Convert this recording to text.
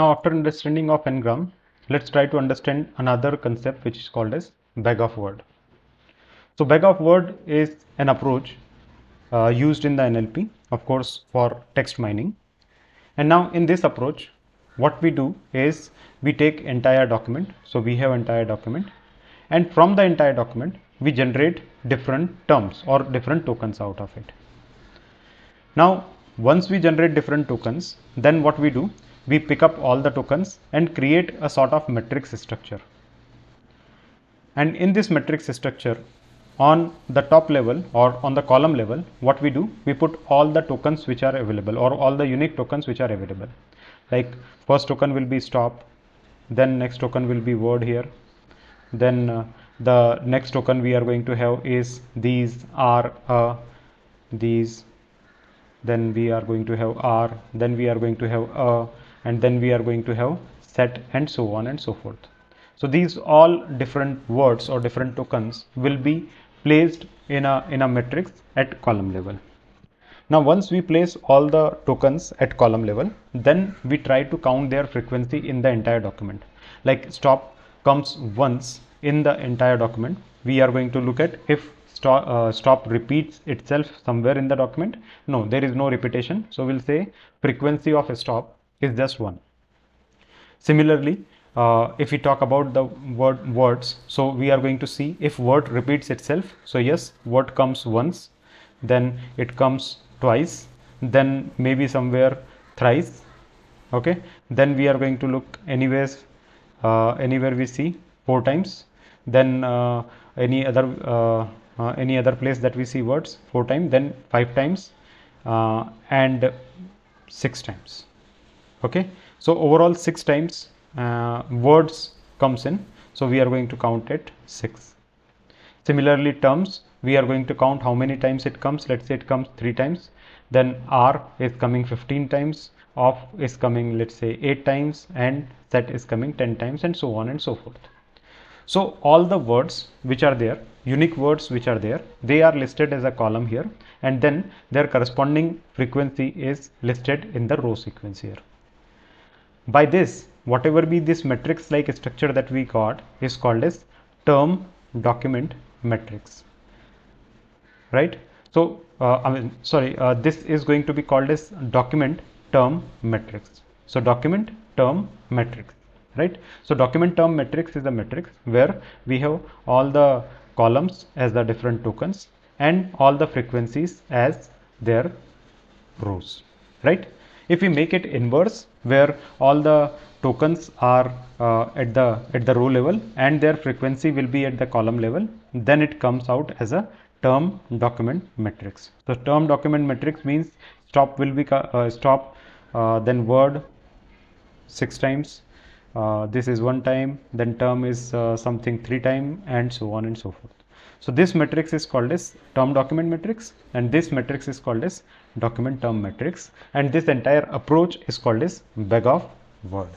Now after understanding of n-gram, let's try to understand another concept which is called as bag of word. So bag of word is an approach used in the NLP, of course, for text mining. And now in this approach, what we do is we take entire document. So we have entire document, and from the entire document, we generate different terms or different tokens out of it. Now, once we generate different tokens, then what we do, we pick up all the tokens and create a sort of matrix structure. And in this matrix structure, on the top level or on the column level, what we do, we put all the tokens which are available or all the unique tokens which are available. Like first token will be stop, then next token will be word here, then the next token we are going to have is these are these, then we are going to have are, then we are going to have and then we are going to have set, and so on and so forth. So these all different words or different tokens will be placed in a matrix at column level. Now once we place all the tokens at column level, then we try to count their frequency in the entire document. Like stop comes once in the entire document, we are going to look at if stop repeats itself somewhere in the document. No, there is no repetition, so we'll say frequency of a stop is just 1. Similarly, if we talk about the words, so we are going to see if word repeats itself. So yes, word comes once, then it comes twice, then maybe somewhere thrice. Okay, then we are going to look anyways, anywhere we see 4 times, then any other place that we see words 4 times, then 5 times, and 6 times. Okay, so overall 6 times words comes in, so we are going to count it 6. Similarly, terms, we are going to count how many times it comes. Let's say it comes 3 times, then R is coming 15 times, off is coming, let's say 8 times, and set is coming 10 times, and so on and so forth. So all the words which are there, unique words which are there, they are listed as a column here, and then their corresponding frequency is listed in the row sequence here. By this, whatever be this matrix like structure that we got is called as term document matrix, right? So this is going to be called as document term matrix. So document term matrix, right? So document term matrix is a matrix where we have all the columns as the different tokens and all the frequencies as their rows, right? If we make it inverse, where all the tokens are at the row level and their frequency will be at the column level, then it comes out as a term document matrix. So term document matrix means stop will be stop, then word 6 times, this is 1 time, then term is something 3 times, and so on and so forth. So this matrix is called as term document matrix, and this matrix is called as document term matrix, and this entire approach is called as bag of word.